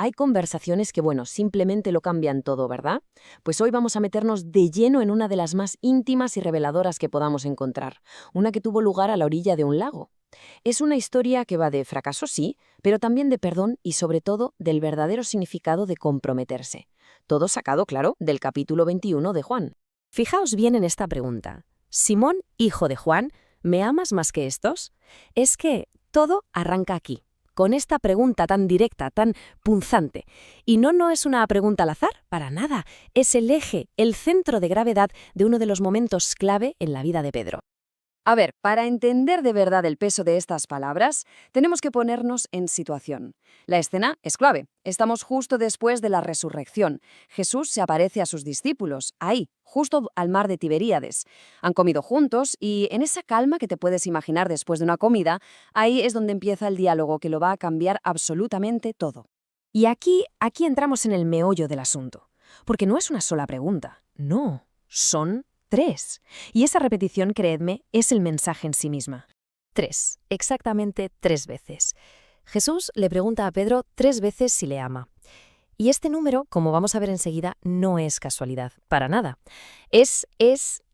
hay conversaciones que, bueno, simplemente lo cambian todo, ¿verdad? Pues hoy vamos a meternos de lleno en una de las más íntimas y reveladoras que podamos encontrar, una que tuvo lugar a la orilla de un lago. Es una historia que va de fracaso, sí, pero también de perdón y sobre todo del verdadero significado de comprometerse. Todo sacado, claro, del capítulo 21 de Juan. Fijaos bien en esta pregunta. Simón, hijo de Juan, ¿me amas más que estos? Es que todo arranca aquí, con esta pregunta tan directa, tan punzante. Y no es una pregunta al azar, para nada. Es el eje, el centro de gravedad de uno de los momentos clave en la vida de Pedro. A ver, para entender de verdad el peso de estas palabras, tenemos que ponernos en situación. La escena es clave. Estamos justo después de la resurrección. Jesús se aparece a sus discípulos, ahí, justo al mar de Tiberíades. Han comido juntos y en esa calma que te puedes imaginar después de una comida, ahí es donde empieza el diálogo que lo va a cambiar absolutamente todo. Y aquí entramos en el meollo del asunto. Porque no es una sola pregunta, no, son 3. Y esa repetición, creedme, es el mensaje en sí misma. 3, exactamente 3 veces. Jesús le pregunta a Pedro 3 veces si le ama. Y este número, como vamos a ver enseguida, no es casualidad, para nada. Es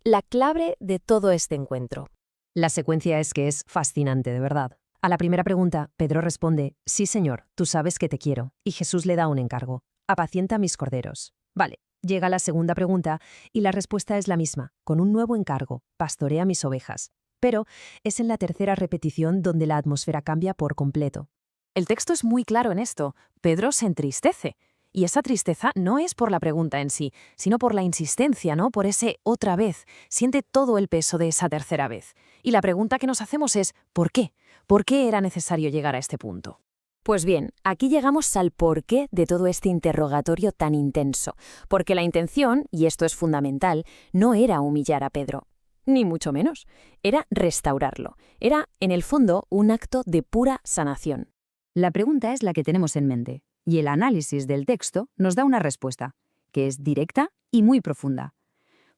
la clave de todo este encuentro. La secuencia es que es fascinante, de verdad. A la primera pregunta, Pedro responde, «Sí, Señor, tú sabes que te quiero». Y Jesús le da un encargo, «Apacienta mis corderos». Vale. Llega la segunda pregunta y la respuesta es la misma, con un nuevo encargo, pastorea mis ovejas. Pero es en la tercera repetición donde la atmósfera cambia por completo. El texto es muy claro en esto. Pedro se entristece. Y esa tristeza no es por la pregunta en sí, sino por la insistencia, ¿no? Por ese otra vez. Siente todo el peso de esa tercera vez. Y la pregunta que nos hacemos es, ¿por qué? ¿Por qué era necesario llegar a este punto? Pues bien, aquí llegamos al porqué de todo este interrogatorio tan intenso, porque la intención, y esto es fundamental, no era humillar a Pedro, ni mucho menos, era restaurarlo, era, en el fondo, un acto de pura sanación. La pregunta es la que tenemos en mente, y el análisis del texto nos da una respuesta, que es directa y muy profunda.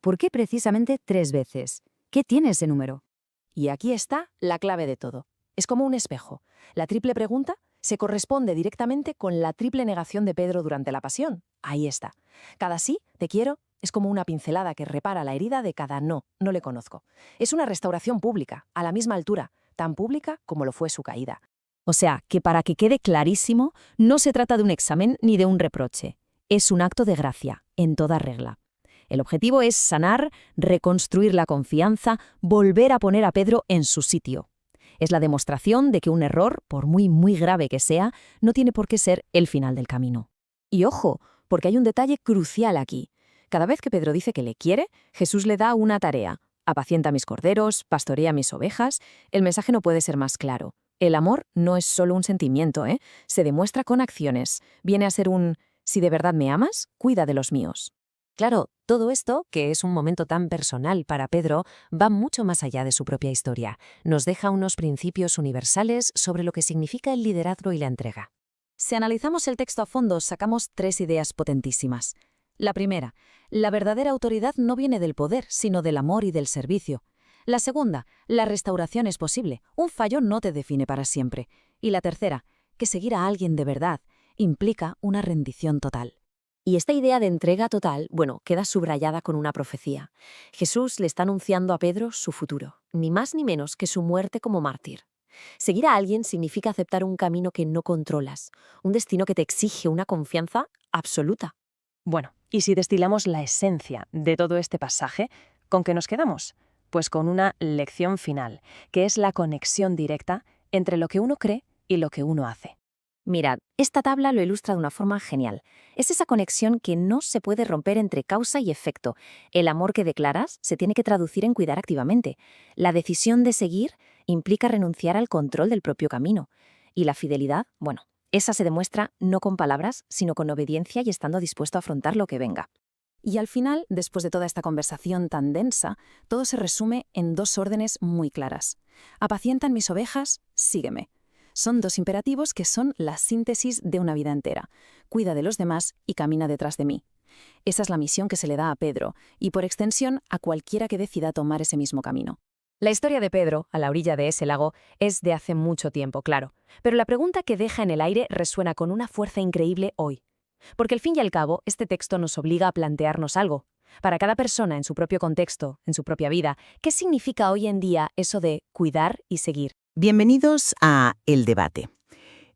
¿Por qué precisamente 3 veces? ¿Qué tiene ese número? Y aquí está la clave de todo. Es como un espejo. La triple pregunta se corresponde directamente con la triple negación de Pedro durante la pasión. Ahí está. Cada sí, te quiero, es como una pincelada que repara la herida de cada no le conozco. Es una restauración pública, a la misma altura, tan pública como lo fue su caída. O sea, que para que quede clarísimo, no se trata de un examen ni de un reproche. Es un acto de gracia, en toda regla. El objetivo es sanar, reconstruir la confianza, volver a poner a Pedro en su sitio. Es la demostración de que un error, por muy grave que sea, no tiene por qué ser el final del camino. Y ojo, porque hay un detalle crucial aquí. Cada vez que Pedro dice que le quiere, Jesús le da una tarea. Apacienta mis corderos, pastorea mis ovejas. El mensaje no puede ser más claro. El amor no es solo un sentimiento, ¿eh? Se demuestra con acciones. Viene a ser un, si de verdad me amas, cuida de los míos. Claro, todo esto, que es un momento tan personal para Pedro, va mucho más allá de su propia historia. Nos deja unos principios universales sobre lo que significa el liderazgo y la entrega. Si analizamos el texto a fondo, sacamos 3 ideas potentísimas. La primera, la verdadera autoridad no viene del poder, sino del amor y del servicio. La segunda, la restauración es posible. Un fallo no te define para siempre. Y la tercera, que seguir a alguien de verdad implica una rendición total. Y esta idea de entrega total, bueno, queda subrayada con una profecía. Jesús le está anunciando a Pedro su futuro, ni más ni menos que su muerte como mártir. Seguir a alguien significa aceptar un camino que no controlas, un destino que te exige una confianza absoluta. Bueno, ¿y si destilamos la esencia de todo este pasaje, con qué nos quedamos? Pues con una lección final, que es la conexión directa entre lo que uno cree y lo que uno hace. Mirad, esta tabla lo ilustra de una forma genial. Es esa conexión que no se puede romper entre causa y efecto. El amor que declaras se tiene que traducir en cuidar activamente. La decisión de seguir implica renunciar al control del propio camino. Y la fidelidad, bueno, esa se demuestra no con palabras, sino con obediencia y estando dispuesto a afrontar lo que venga. Y al final, después de toda esta conversación tan densa, todo se resume en 2 órdenes muy claras. Apacientan mis ovejas, sígueme. Son 2 imperativos que son la síntesis de una vida entera. Cuida de los demás y camina detrás de mí. Esa es la misión que se le da a Pedro, y por extensión a cualquiera que decida tomar ese mismo camino. La historia de Pedro, a la orilla de ese lago, es de hace mucho tiempo, claro. Pero la pregunta que deja en el aire resuena con una fuerza increíble hoy. Porque al fin y al cabo, este texto nos obliga a plantearnos algo. Para cada persona en su propio contexto, en su propia vida, ¿qué significa hoy en día eso de cuidar y seguir? Bienvenidos a El Debate.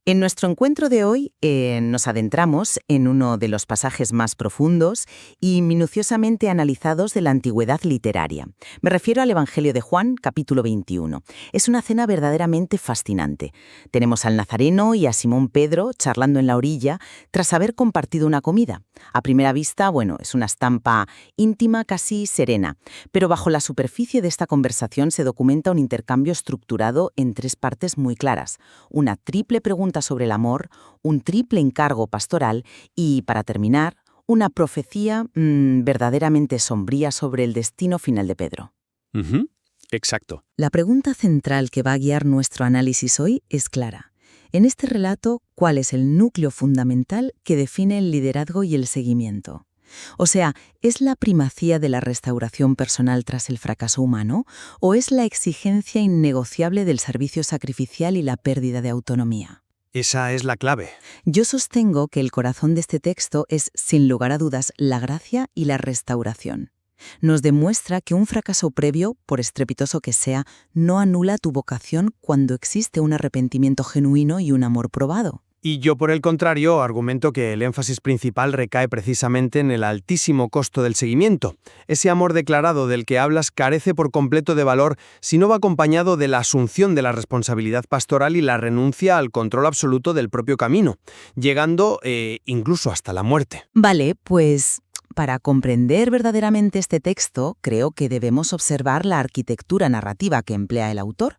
En nuestro encuentro de hoy nos adentramos en uno de los pasajes más profundos y minuciosamente analizados de la antigüedad literaria. Me refiero al Evangelio de Juan, capítulo 21. Es una cena verdaderamente fascinante. Tenemos al Nazareno y a Simón Pedro charlando en la orilla tras haber compartido una comida. A primera vista, es una estampa íntima, casi serena, pero bajo la superficie de esta conversación se documenta un intercambio estructurado en tres partes muy claras. Una triple pregunta sobre el amor, un triple encargo pastoral y, para terminar, una profecía verdaderamente sombría sobre el destino final de Pedro. Exacto. La pregunta central que va a guiar nuestro análisis hoy es clara. En este relato, ¿cuál es el núcleo fundamental que define el liderazgo y el seguimiento? O sea, ¿es la primacía de la restauración personal tras el fracaso humano o es la exigencia innegociable del servicio sacrificial y la pérdida de autonomía? Esa es la clave. Yo sostengo que el corazón de este texto es, sin lugar a dudas, la gracia y la restauración. Nos demuestra que un fracaso previo, por estrepitoso que sea, no anula tu vocación cuando existe un arrepentimiento genuino y un amor probado. Y yo, por el contrario, argumento que el énfasis principal recae precisamente en el altísimo costo del seguimiento. Ese amor declarado del que hablas carece por completo de valor si no va acompañado de la asunción de la responsabilidad pastoral y la renuncia al control absoluto del propio camino, llegando incluso hasta la muerte. Vale, pues para comprender verdaderamente este texto, creo que debemos observar la arquitectura narrativa que emplea el autor.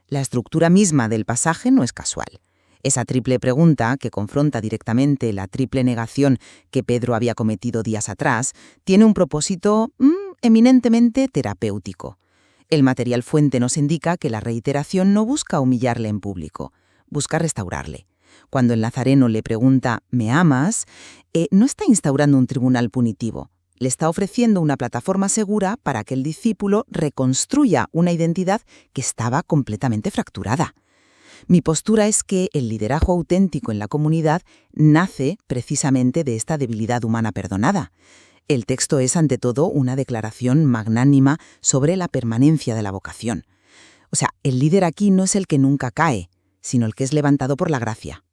La estructura misma del pasaje no es casual. Esa triple pregunta, que confronta directamente la triple negación que Pedro había cometido días atrás, tiene un propósito eminentemente terapéutico. El material fuente nos indica que la reiteración no busca humillarle en público, busca restaurarle. Cuando el Nazareno le pregunta ¿me amas?, no está instaurando un tribunal punitivo. Le está ofreciendo una plataforma segura para que el discípulo reconstruya una identidad que estaba completamente fracturada. Mi postura es que el liderazgo auténtico en la comunidad nace precisamente de esta debilidad humana perdonada. El texto es, ante todo, una declaración magnánima sobre la permanencia de la vocación. O sea, el líder aquí no es el que nunca cae, sino el que es levantado por la gracia.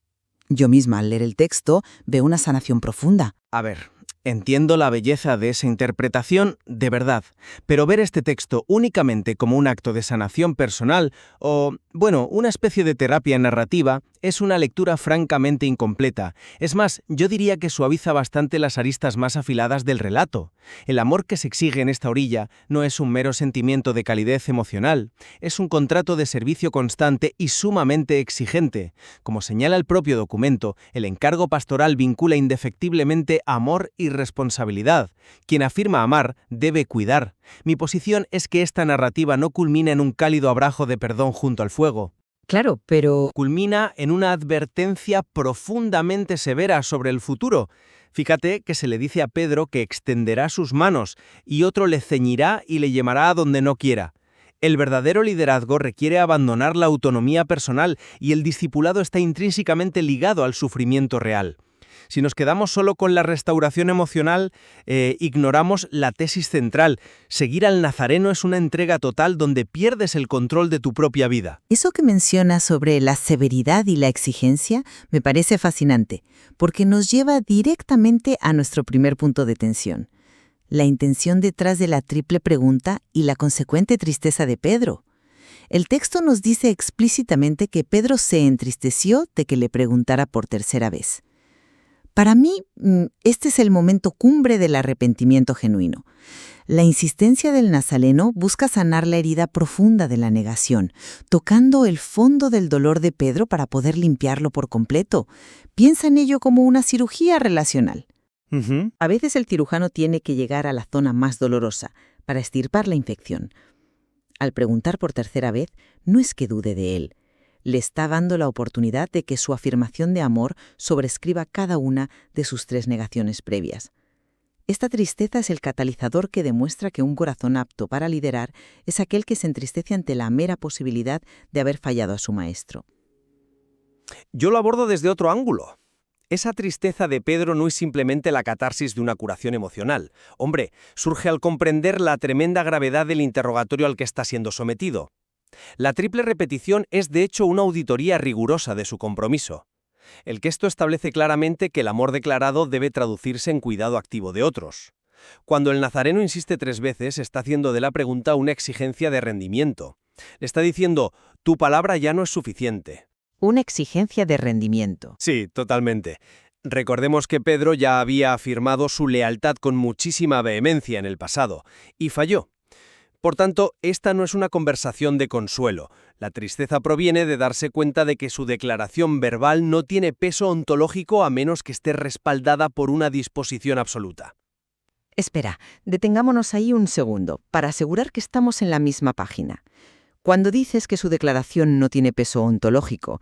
Yo misma, al leer el texto, veo una sanación profunda. A ver, entiendo la belleza de esa interpretación, de verdad, pero ver este texto únicamente como un acto de sanación personal o, una especie de terapia narrativa es una lectura francamente incompleta. Es más, yo diría que suaviza bastante las aristas más afiladas del relato. El amor que se exige en esta orilla no es un mero sentimiento de calidez emocional, es un contrato de servicio constante y sumamente exigente. Como señala el propio documento, el encargo pastoral vincula indefectiblemente amor y responsabilidad. Quien afirma amar debe cuidar. Mi posición es que esta narrativa no culmina en un cálido abrazo de perdón junto al fuego. Claro, pero Culmina en una advertencia profundamente severa sobre el futuro. Fíjate que se le dice a Pedro que extenderá sus manos y otro le ceñirá y le llevará a donde no quiera. El verdadero liderazgo requiere abandonar la autonomía personal y el discipulado está intrínsecamente ligado al sufrimiento real. Si nos quedamos solo con la restauración emocional, ignoramos la tesis central. Seguir al Nazareno es una entrega total donde pierdes el control de tu propia vida. eso que mencionas sobre la severidad y la exigencia me parece fascinante, porque nos lleva directamente a nuestro primer punto de tensión. La intención detrás de la triple pregunta y la consecuente tristeza de Pedro. El texto nos dice explícitamente que Pedro se entristeció de que le preguntara por tercera vez. Para mí, este es el momento cumbre del arrepentimiento genuino. La insistencia del Nazareno busca sanar la herida profunda de la negación, tocando el fondo del dolor de Pedro para poder limpiarlo por completo. Piensa en ello como una cirugía relacional. A veces el cirujano tiene que llegar a la zona más dolorosa para extirpar la infección. Al preguntar por tercera vez, no es que dude de él. Le está dando la oportunidad de que su afirmación de amor sobrescriba cada una de sus tres negaciones previas. Esta tristeza es el catalizador que demuestra que un corazón apto para liderar es aquel que se entristece ante la mera posibilidad de haber fallado a su maestro. Yo lo abordo desde otro ángulo. Esa tristeza de Pedro no es simplemente la catarsis de una curación emocional. Hombre, surge al comprender la tremenda gravedad del interrogatorio al que está siendo sometido. La triple repetición es de hecho una auditoría rigurosa de su compromiso. El texto establece claramente que el amor declarado debe traducirse en cuidado activo de otros. Cuando el nazareno insiste 3 veces, está haciendo de la pregunta una exigencia de rendimiento. Le está diciendo, tu palabra ya no es suficiente. Una exigencia de rendimiento. Sí, totalmente. Recordemos que Pedro ya había afirmado su lealtad con muchísima vehemencia en el pasado, y falló. Por tanto, esta no es una conversación de consuelo. La tristeza proviene de darse cuenta de que su declaración verbal no tiene peso ontológico a menos que esté respaldada por una disposición absoluta. Espera, detengámonos ahí un segundo, para asegurar que estamos en la misma página. Cuando dices que su declaración no tiene peso ontológico,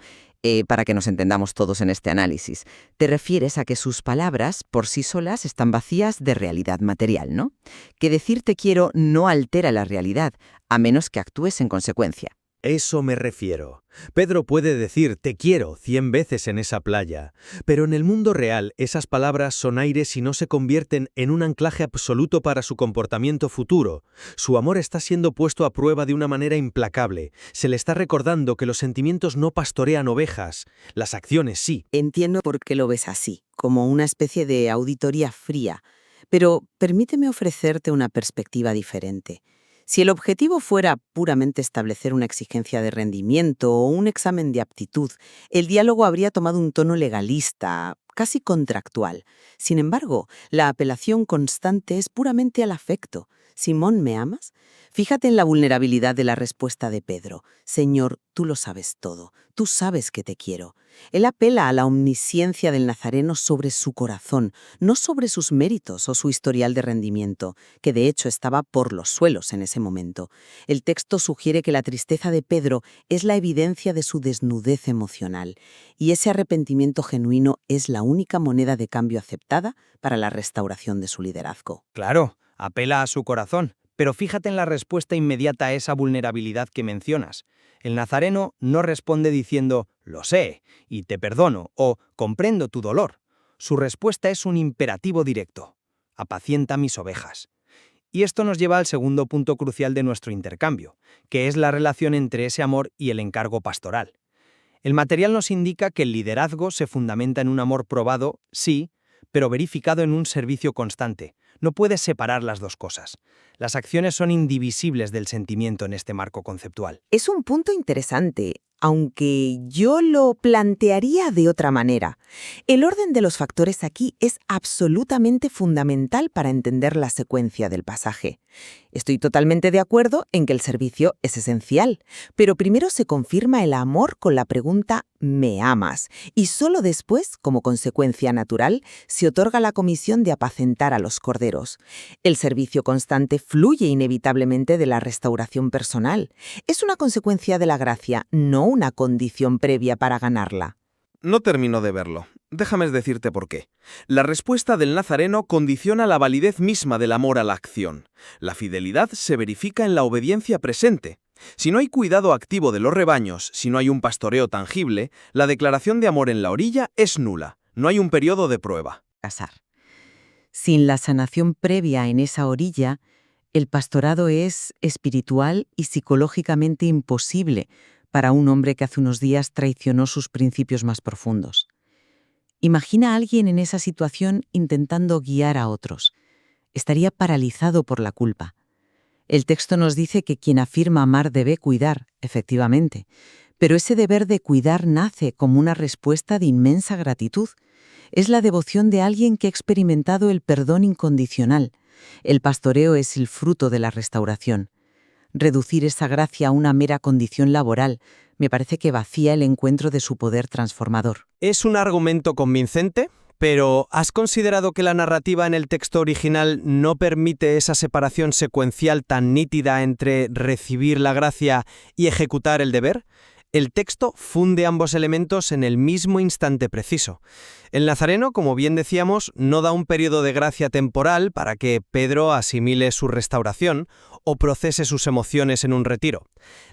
para que nos entendamos todos en este análisis, te refieres a que sus palabras por sí solas están vacías de realidad material, ¿no? Que decir te quiero no altera la realidad, a menos que actúes en consecuencia. Eso me refiero. Pedro puede decir te quiero 100 veces en esa playa, pero en el mundo real esas palabras son aires y no se convierten en un anclaje absoluto para su comportamiento futuro. Su amor está siendo puesto a prueba de una manera implacable. Se le está recordando que los sentimientos no pastorean ovejas, las acciones sí. Entiendo por qué lo ves así, como una especie de auditoría fría, pero permíteme ofrecerte una perspectiva diferente. Si el objetivo fuera puramente establecer una exigencia de rendimiento o un examen de aptitud, el diálogo habría tomado un tono legalista, casi contractual. Sin embargo, la apelación constante es puramente al afecto. Simón, ¿me amas? Fíjate en la vulnerabilidad de la respuesta de Pedro. Señor, tú lo sabes todo. Tú sabes que te quiero. Él apela a la omnisciencia del nazareno sobre su corazón, no sobre sus méritos o su historial de rendimiento, que de hecho estaba por los suelos en ese momento. El texto sugiere que la tristeza de Pedro es la evidencia de su desnudez emocional, y ese arrepentimiento genuino es la única moneda de cambio aceptada para la restauración de su liderazgo. Claro, apela a su corazón, pero fíjate en la respuesta inmediata a esa vulnerabilidad que mencionas. El nazareno no responde diciendo, lo sé, y te perdono, o comprendo tu dolor. Su respuesta es un imperativo directo, apacienta mis ovejas. Y esto nos lleva al segundo punto crucial de nuestro intercambio, que es la relación entre ese amor y el encargo pastoral. El material nos indica que el liderazgo se fundamenta en un amor probado, sí, pero verificado en un servicio constante. No puedes separar las dos cosas. Las acciones son indivisibles del sentimiento en este marco conceptual. Es un punto interesante, aunque yo lo plantearía de otra manera. El orden de los factores aquí es absolutamente fundamental para entender la secuencia del pasaje. Estoy totalmente de acuerdo en que el servicio es esencial, pero primero se confirma el amor con la pregunta ¿me amas? Y solo después, como consecuencia natural, se otorga la comisión de apacentar a los corderos. El servicio constante fluye inevitablemente de la restauración personal. Es una consecuencia de la gracia, no una condición previa para ganarla. No termino de verlo. Déjame decirte por qué. La respuesta del nazareno condiciona la validez misma del amor a la acción. La fidelidad se verifica en la obediencia presente. Si no hay cuidado activo de los rebaños, si no hay un pastoreo tangible, la declaración de amor en la orilla es nula. No hay un periodo de prueba. Sin la sanación previa en esa orilla, el pastorado es espiritual y psicológicamente imposible para un hombre que hace unos días traicionó sus principios más profundos. Imagina a alguien en esa situación intentando guiar a otros. Estaría paralizado por la culpa. El texto nos dice que quien afirma amar debe cuidar, efectivamente, pero ese deber de cuidar nace como una respuesta de inmensa gratitud. Es la devoción de alguien que ha experimentado el perdón incondicional. El pastoreo es el fruto de la restauración. Reducir esa gracia a una mera condición laboral me parece que vacía el encuentro de su poder transformador. Es un argumento convincente, pero ¿has considerado que la narrativa en el texto original no permite esa separación secuencial tan nítida entre recibir la gracia y ejecutar el deber? El texto funde ambos elementos en el mismo instante preciso. El nazareno, como bien decíamos, no da un periodo de gracia temporal para que Pedro asimile su restauración o procese sus emociones en un retiro.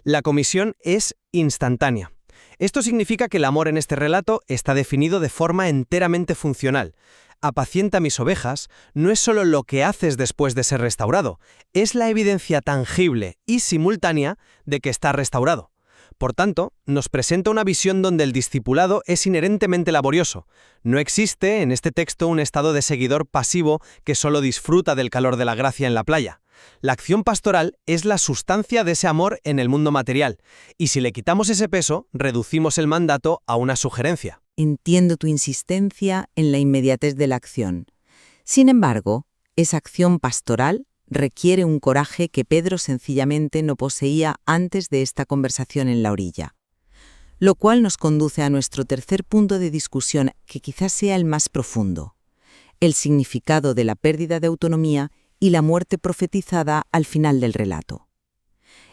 La comisión es instantánea. Esto significa que el amor en este relato está definido de forma enteramente funcional. Apacienta mis ovejas no es solo lo que haces después de ser restaurado, es la evidencia tangible y simultánea de que está restaurado. Por tanto, nos presenta una visión donde el discipulado es inherentemente laborioso. No existe en este texto un estado de seguidor pasivo que solo disfruta del calor de la gracia en la playa. La acción pastoral es la sustancia de ese amor en el mundo material, y si le quitamos ese peso, reducimos el mandato a una sugerencia. Entiendo tu insistencia en la inmediatez de la acción. Sin embargo, esa acción pastoral requiere un coraje que Pedro sencillamente no poseía antes de esta conversación en la orilla. Lo cual nos conduce a nuestro tercer punto de discusión, que quizás sea el más profundo: el significado de la pérdida de autonomía y la muerte profetizada al final del relato.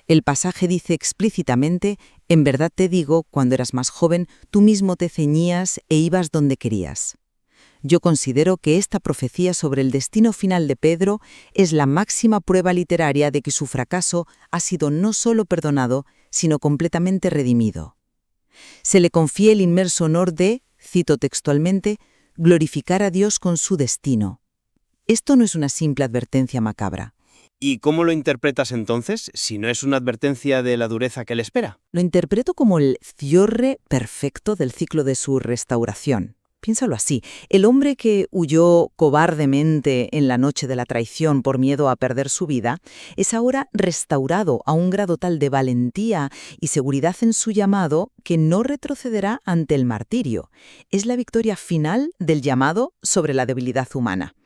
El pasaje dice explícitamente: en verdad te digo, cuando eras más joven, tú mismo te ceñías e ibas donde querías. Yo considero que esta profecía sobre el destino final de Pedro es la máxima prueba literaria de que su fracaso ha sido no solo perdonado, sino completamente redimido. Se le confía el inmenso honor de, cito textualmente, glorificar a Dios con su destino. Esto no es una simple advertencia macabra. ¿Y cómo lo interpretas entonces, si no es una advertencia de la dureza que le espera? Lo interpreto como el cierre perfecto del ciclo de su restauración. Piénsalo así: el hombre que huyó cobardemente en la noche de la traición por miedo a perder su vida, es ahora restaurado a un grado tal de valentía y seguridad en su llamado que no retrocederá ante el martirio. Es la victoria final del llamado sobre la debilidad humana.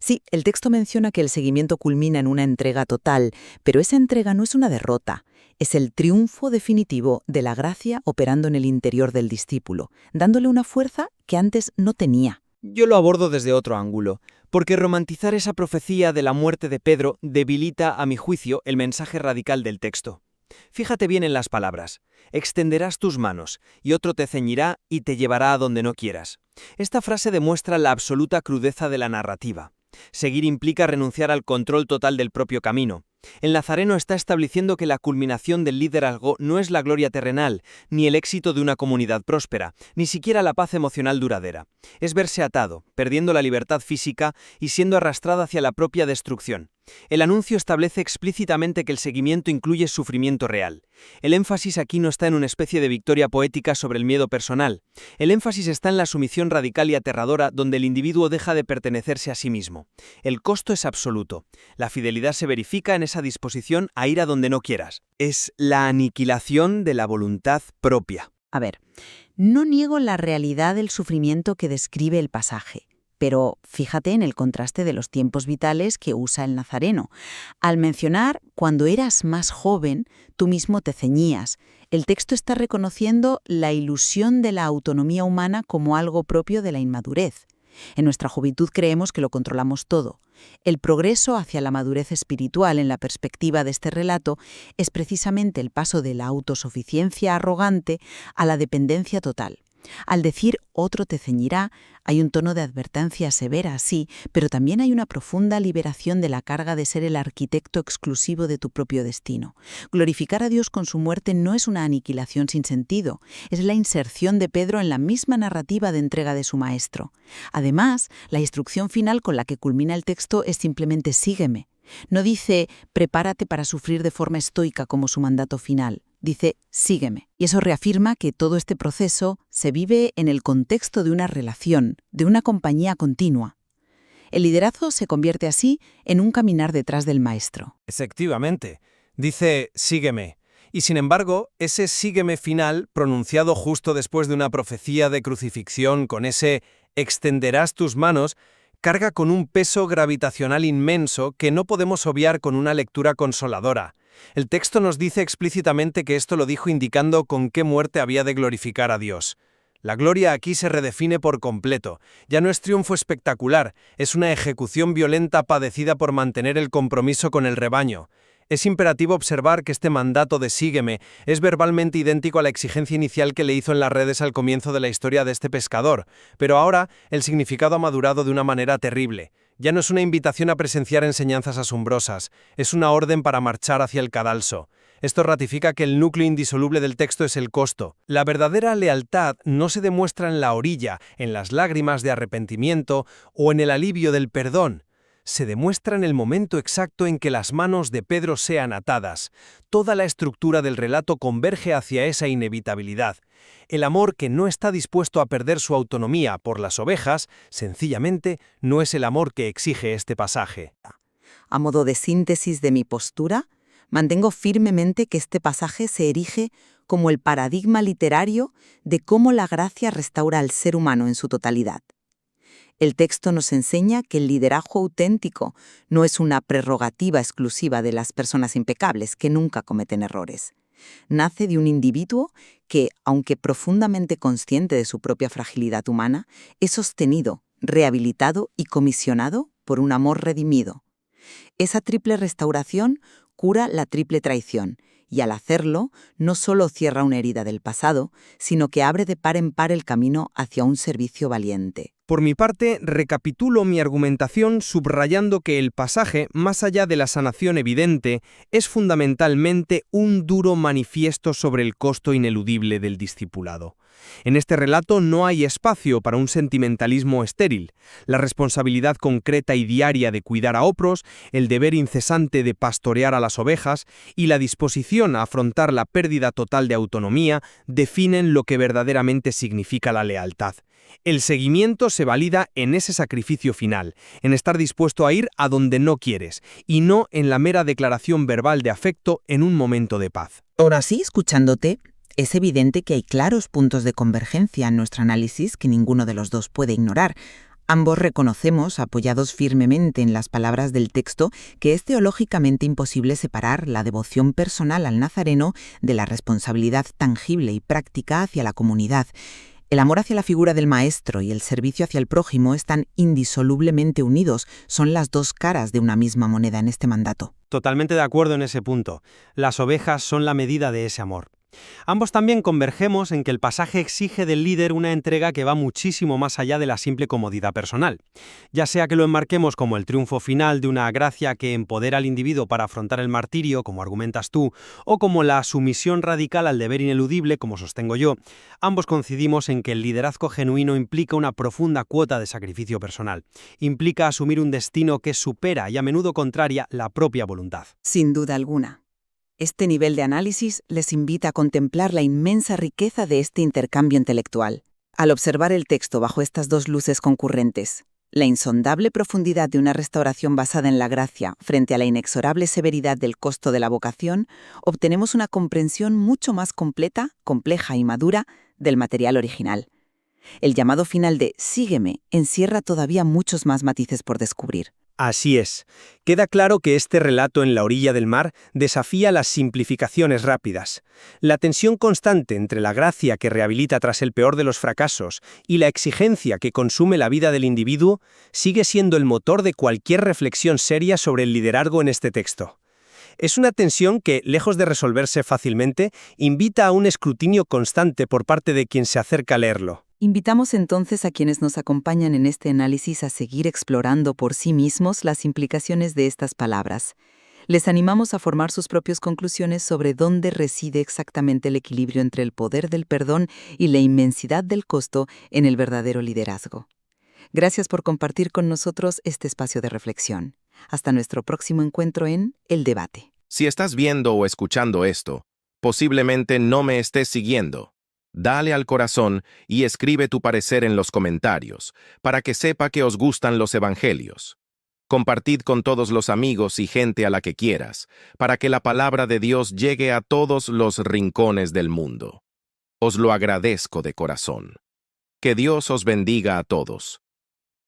Sí, el texto menciona que el seguimiento culmina en una entrega total, pero esa entrega no es una derrota. Es el triunfo definitivo de la gracia operando en el interior del discípulo, dándole una fuerza que antes no tenía. Yo lo abordo desde otro ángulo, porque romantizar esa profecía de la muerte de Pedro debilita, a mi juicio, el mensaje radical del texto. Fíjate bien en las palabras: extenderás tus manos, y otro te ceñirá y te llevará a donde no quieras. Esta frase demuestra la absoluta crudeza de la narrativa. Seguir implica renunciar al control total del propio camino. El Nazareno está estableciendo que la culminación del liderazgo no es la gloria terrenal, ni el éxito de una comunidad próspera, ni siquiera la paz emocional duradera. Es verse atado, perdiendo la libertad física y siendo arrastrado hacia la propia destrucción. El anuncio establece explícitamente que el seguimiento incluye sufrimiento real. El énfasis aquí no está en una especie de victoria poética sobre el miedo personal. El énfasis está en la sumisión radical y aterradora donde el individuo deja de pertenecerse a sí mismo. El costo es absoluto. La fidelidad se verifica en esa disposición a ir a donde no quieras. Es la aniquilación de la voluntad propia. A ver, no niego la realidad del sufrimiento que describe el pasaje, pero fíjate en el contraste de los tiempos vitales que usa el Nazareno. Al mencionar cuando eras más joven, tú mismo te ceñías, el texto está reconociendo la ilusión de la autonomía humana como algo propio de la inmadurez. En nuestra juventud creemos que lo controlamos todo. El progreso hacia la madurez espiritual en la perspectiva de este relato es precisamente el paso de la autosuficiencia arrogante a la dependencia total. Al decir «otro te ceñirá», hay un tono de advertencia severa, sí, pero también hay una profunda liberación de la carga de ser el arquitecto exclusivo de tu propio destino. Glorificar a Dios con su muerte no es una aniquilación sin sentido, es la inserción de Pedro en la misma narrativa de entrega de su maestro. Además, la instrucción final con la que culmina el texto es simplemente «sígueme». No dice «prepárate para sufrir de forma estoica» como su mandato final. Dice «sígueme». Y eso reafirma que todo este proceso se vive en el contexto de una relación, de una compañía continua. El liderazgo se convierte así en un caminar detrás del maestro. Efectivamente. Dice «sígueme». Y sin embargo, ese «sígueme» final, pronunciado justo después de una profecía de crucifixión con ese «extenderás tus manos», carga con un peso gravitacional inmenso que no podemos obviar con una lectura consoladora. El texto nos dice explícitamente que esto lo dijo indicando con qué muerte había de glorificar a Dios. La gloria aquí se redefine por completo. Ya no es triunfo espectacular, es una ejecución violenta padecida por mantener el compromiso con el rebaño. Es imperativo observar que este mandato de «sígueme» es verbalmente idéntico a la exigencia inicial que le hizo en las redes al comienzo de la historia de este pescador, pero ahora el significado ha madurado de una manera terrible. Ya no es una invitación a presenciar enseñanzas asombrosas, es una orden para marchar hacia el cadalso. Esto ratifica que el núcleo indisoluble del texto es el costo. La verdadera lealtad no se demuestra en la orilla, en las lágrimas de arrepentimiento o en el alivio del perdón. Se demuestra en el momento exacto en que las manos de Pedro sean atadas. Toda la estructura del relato converge hacia esa inevitabilidad. El amor que no está dispuesto a perder su autonomía por las ovejas, sencillamente, no es el amor que exige este pasaje. A modo de síntesis de mi postura, mantengo firmemente que este pasaje se erige como el paradigma literario de cómo la gracia restaura al ser humano en su totalidad. El texto nos enseña que el liderazgo auténtico no es una prerrogativa exclusiva de las personas impecables que nunca cometen errores. Nace de un individuo que, aunque profundamente consciente de su propia fragilidad humana, es sostenido, rehabilitado y comisionado por un amor redimido. Esa triple restauración cura la triple traición, y al hacerlo, no solo cierra una herida del pasado, sino que abre de par en par el camino hacia un servicio valiente. Por mi parte, recapitulo mi argumentación subrayando que el pasaje, más allá de la sanación evidente, es fundamentalmente un duro manifiesto sobre el costo ineludible del discipulado. En este relato no hay espacio para un sentimentalismo estéril. La responsabilidad concreta y diaria de cuidar a otros, el deber incesante de pastorear a las ovejas y la disposición a afrontar la pérdida total de autonomía definen lo que verdaderamente significa la lealtad. El seguimiento se valida en ese sacrificio final, en estar dispuesto a ir a donde no quieres, y no en la mera declaración verbal de afecto en un momento de paz. Ahora sí, escuchándote, es evidente que hay claros puntos de convergencia en nuestro análisis que ninguno de los dos puede ignorar. Ambos reconocemos, apoyados firmemente en las palabras del texto, que es teológicamente imposible separar la devoción personal al Nazareno de la responsabilidad tangible y práctica hacia la comunidad. El amor hacia la figura del Maestro y el servicio hacia el prójimo están indisolublemente unidos, son las dos caras de una misma moneda en este mandato. Totalmente de acuerdo en ese punto. Las ovejas son la medida de ese amor. Ambos también convergemos en que el pasaje exige del líder una entrega que va muchísimo más allá de la simple comodidad personal. Ya sea que lo enmarquemos como el triunfo final de una gracia que empodera al individuo para afrontar el martirio, como argumentas tú, o como la sumisión radical al deber ineludible, como sostengo yo, ambos coincidimos en que el liderazgo genuino implica una profunda cuota de sacrificio personal. Implica asumir un destino que supera y a menudo contraria la propia voluntad. Sin duda alguna. Este nivel de análisis les invita a contemplar la inmensa riqueza de este intercambio intelectual. Al observar el texto bajo estas dos luces concurrentes, la insondable profundidad de una restauración basada en la gracia frente a la inexorable severidad del costo de la vocación, obtenemos una comprensión mucho más completa, compleja y madura del material original. El llamado final de «sígueme» encierra todavía muchos más matices por descubrir. Así es. Queda claro que este relato en la orilla del mar desafía las simplificaciones rápidas. La tensión constante entre la gracia que rehabilita tras el peor de los fracasos y la exigencia que consume la vida del individuo sigue siendo el motor de cualquier reflexión seria sobre el liderazgo en este texto. Es una tensión que, lejos de resolverse fácilmente, invita a un escrutinio constante por parte de quien se acerca a leerlo. Invitamos entonces a quienes nos acompañan en este análisis a seguir explorando por sí mismos las implicaciones de estas palabras. Les animamos a formar sus propias conclusiones sobre dónde reside exactamente el equilibrio entre el poder del perdón y la inmensidad del costo en el verdadero liderazgo. Gracias por compartir con nosotros este espacio de reflexión. Hasta nuestro próximo encuentro en El Debate. Si estás viendo o escuchando esto, posiblemente no me estés siguiendo. Dale al corazón y escribe tu parecer en los comentarios, para que sepa que os gustan los evangelios. Compartid con todos los amigos y gente a la que quieras, para que la palabra de Dios llegue a todos los rincones del mundo. Os lo agradezco de corazón. Que Dios os bendiga a todos.